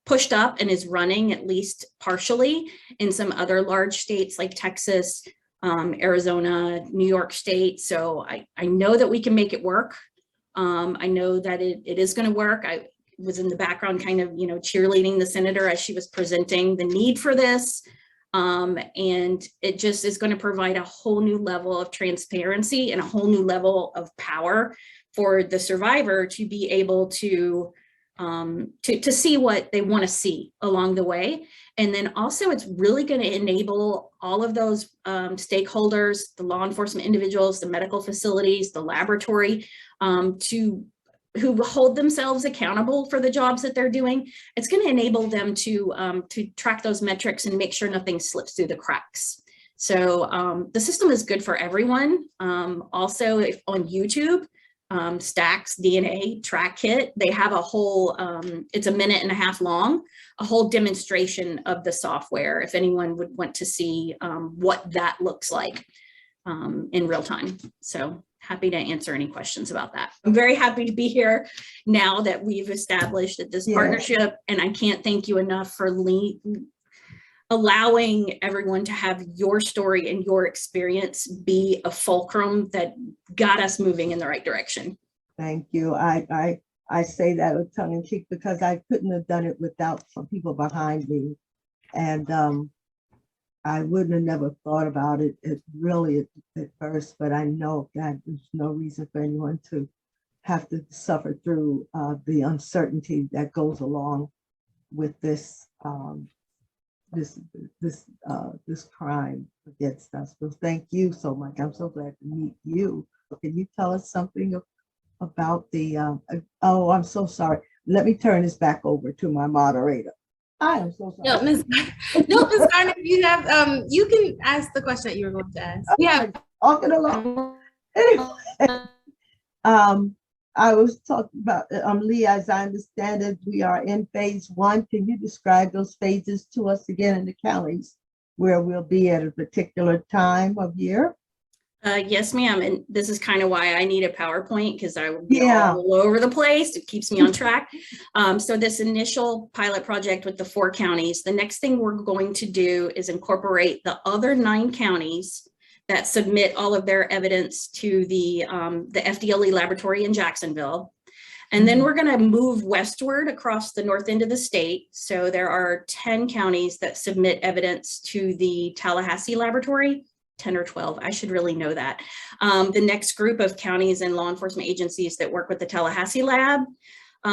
pushed up and is running at least partially in some other large states like Texas, Arizona, New York State. So I know that we can make it work. I know that it is going to work. I was in the background kind of, cheerleading the senator as she was presenting the need for this. And it just is going to provide a whole new level of transparency and a whole new level of power for the survivor to be able to see what they want to see along the way. And then also it's really going to enable all of those stakeholders, the law enforcement individuals, the medical facilities, the laboratory, who hold themselves accountable for the jobs that they're doing. It's going to enable them to track those metrics and make sure nothing slips through the cracks. So the system is good for everyone. Also, if on YouTube, Stacks DNA Track Kit, they have a whole, it's a 1.5 minutes long, a whole demonstration of the software if anyone would want to see what that looks like in real time. So happy to answer any questions about that. I'm very happy to be here now that we've established this partnership, and I can't thank you enough for allowing everyone to have your story and your experience be a fulcrum that got us moving in the right direction. Thank you. I say that with tongue in cheek because I couldn't have done it without some people behind me. And I wouldn't have never thought about it really at first, but I know that there's no reason for anyone to have to suffer through the uncertainty that goes along with this this crime against us. So thank you so much. I'm so glad to meet you. Can you tell us something about the, oh, I'm so sorry. Let me turn this back over to my moderator. I am so sorry. No, Ms. Gardner, you have, you can ask the question that you were going to ask. Yeah. Talking along. Anyway, I was talking about, Leigh, as I understand it, we are in phase 1. Can you describe those phases to us again in the counties where we'll be at a particular time of year? Yes, ma'am. And this is kind of why I need a PowerPoint, because I will be all over the place. It keeps me on track. So this initial pilot project with the 4 counties, the next thing we're going to do is incorporate the other 9 counties that submit all of their evidence to the FDLE laboratory in Jacksonville. And then we're going to move westward across the north end of the state. So there are 10 counties that submit evidence to the Tallahassee laboratory, 10 or 12. I should really know that. The next group of counties and law enforcement agencies that work with the Tallahassee lab.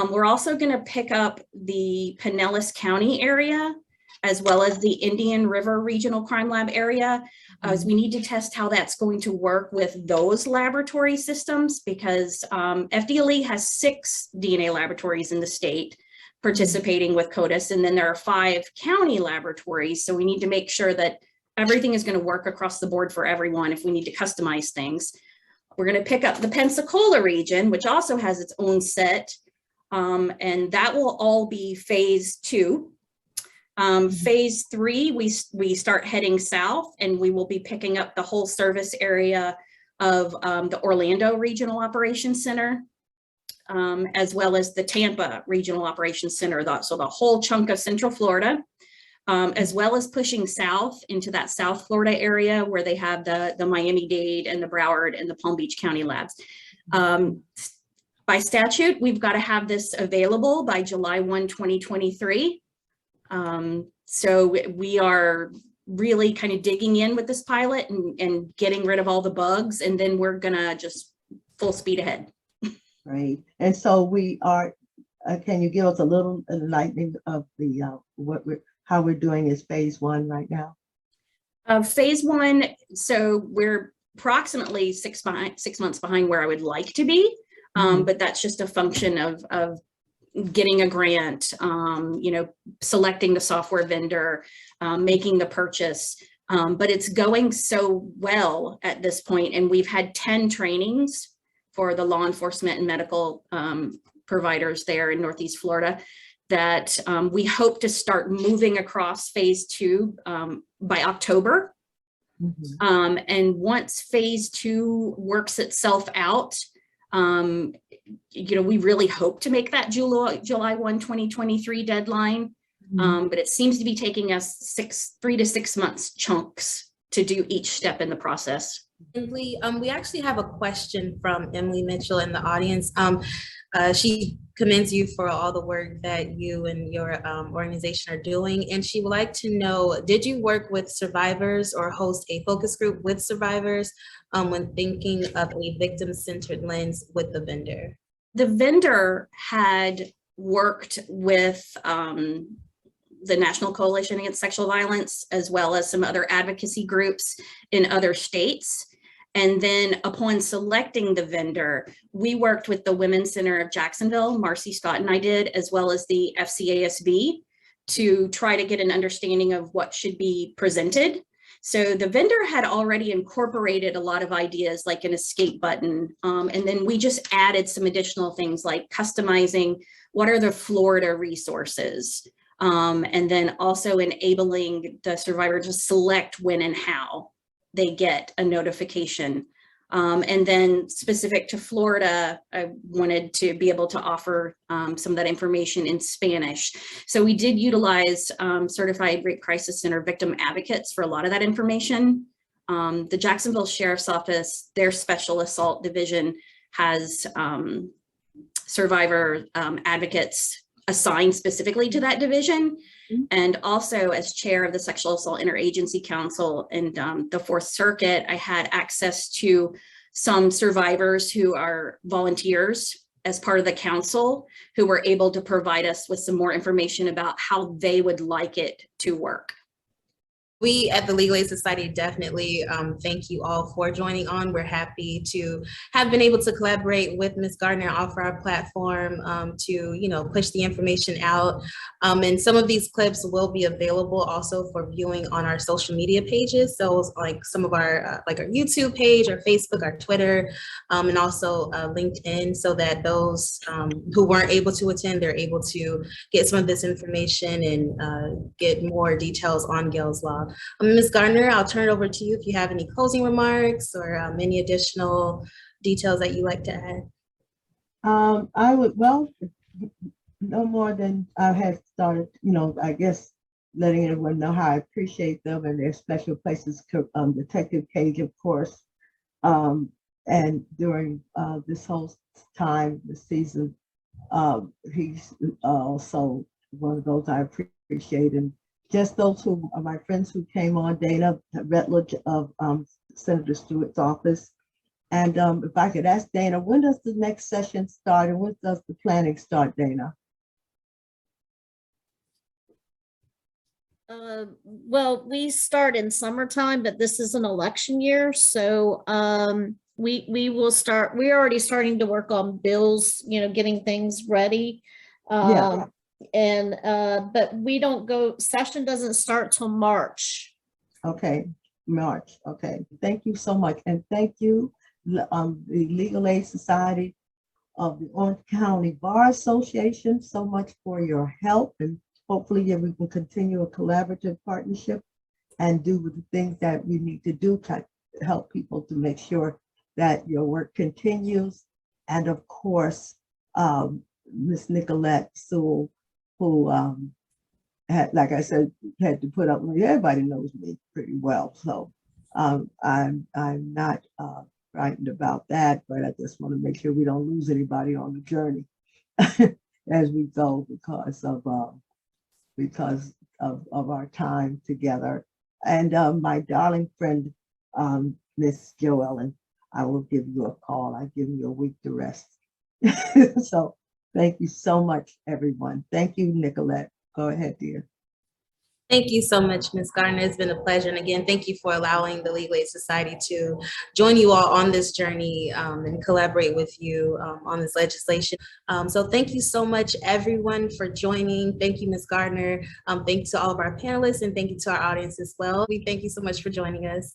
We're also going to pick up the Pinellas County area, as well as the Indian River Regional Crime Lab area, as we need to test how that's going to work with those laboratory systems, because FDLE has 6 DNA laboratories in the state participating with CODIS, and then there are 5 county laboratories. So we need to make sure that everything is going to work across the board for everyone if we need to customize things. We're going to pick up the Pensacola region, which also has its own set, and that will all be phase 2. Phase 3, we start heading south, and we will be picking up the whole service area of the Orlando Regional Operations Center, as well as the Tampa Regional Operations Center, so the whole chunk of Central Florida, as well as pushing south into that South Florida area where they have the Miami-Dade and the Broward and the Palm Beach County labs. By statute, we've got to have this available by July 1, 2023. So we are really kind of digging in with this pilot and getting rid of all the bugs, and then we're gonna just full speed ahead. Great. And so we are, can you give us a little enlightening of the, how we're doing is phase one right now? Phase one, so we're approximately 6 months behind where I would like to be. But that's just a function of getting a grant, selecting the software vendor, making the purchase. But it's going so well at this point, and we've had 10 trainings for the law enforcement and medical providers there in Northeast Florida that we hope to start moving across phase two by October. And once phase two works itself out, we really hope to make that July 1, 2023 deadline. But it seems to be taking us 3 to 6 months chunks to do each step in the process. And we actually have a question from Emily Mitchell in the audience. She commends you for all the work that you and your organization are doing. And she would like to know, did you work with survivors or host a focus group with survivors when thinking of a victim-centered lens with the vendor? The vendor had worked with the National Coalition Against Sexual Violence, as well as some other advocacy groups in other states. And then upon selecting the vendor, we worked with the Women's Center of Jacksonville, Marcy Scott and I did, as well as the FCASB, to try to get an understanding of what should be presented. So the vendor had already incorporated a lot of ideas like an escape button. And then we just added some additional things like customizing what are the Florida resources. And then also enabling the survivor to select when and how they get a notification. And then specific to Florida, I wanted to be able to offer some of that information in Spanish. So we did utilize certified rape crisis center victim advocates for a lot of that information. The Jacksonville Sheriff's Office, their special assault division has survivor advocates assigned specifically to that division. And also as chair of the Sexual Assault Interagency Council and the Fourth Circuit, I had access to some survivors who are volunteers as part of the council who were able to provide us with some more information about how they would like it to work. We at the Legal Aid Society definitely thank you all for joining on. We're happy to have been able to collaborate with Ms. Gardner, offer our platform to push the information out. And some of these clips will be available also for viewing on our social media pages. So like some of our like our YouTube page, our Facebook, our Twitter, and also LinkedIn, so that those who weren't able to attend, they're able to get some of this information and get more details on Gail's Law. Ms. Gardner, I'll turn it over to you if you have any closing remarks or any additional details that you'd like to add. I would, well, no more than I had started, I guess letting everyone know how I appreciate them and their special places, Detective Cage, of course. And during this whole time, the season, he's also one of those I appreciate. And just those who are my friends who came on, Dana Rutledge of Senator Stewart's office. And if I could ask Dana, when does the next session start and when does the planning start, Dana? Well, we start in summertime, but this is an election year. So we will start, we're already starting to work on bills, getting things ready. Yeah. But we don't session doesn't start till March. Okay, March. Okay, thank you so much. And thank you, the Legal Aid Society of the Orange County Bar Association, so much for your help. And hopefully we can continue a collaborative partnership and do the things that we need to do to help people to make sure that your work continues. And of course, Miss Nicolette Sewell, who had, like I said, had to put up with me. Everybody knows me pretty well. So I'm not frightened about that, but I just want to make sure we don't lose anybody on the journey as we go because of our time together. And my darling friend, Miss JoEllen, I will give you a call. I give you a week to rest. So thank you so much, everyone. Thank you, Nicolette. Go ahead, dear. Thank you so much, Ms. Gardner. It's been a pleasure. And again, thank you for allowing the Legal Aid Society to join you all on this journey and collaborate with you on this legislation. So thank you so much, everyone, for joining. Thank you, Ms. Gardner. Thank you to all of our panelists, and thank you to our audience as well. We thank you so much for joining us.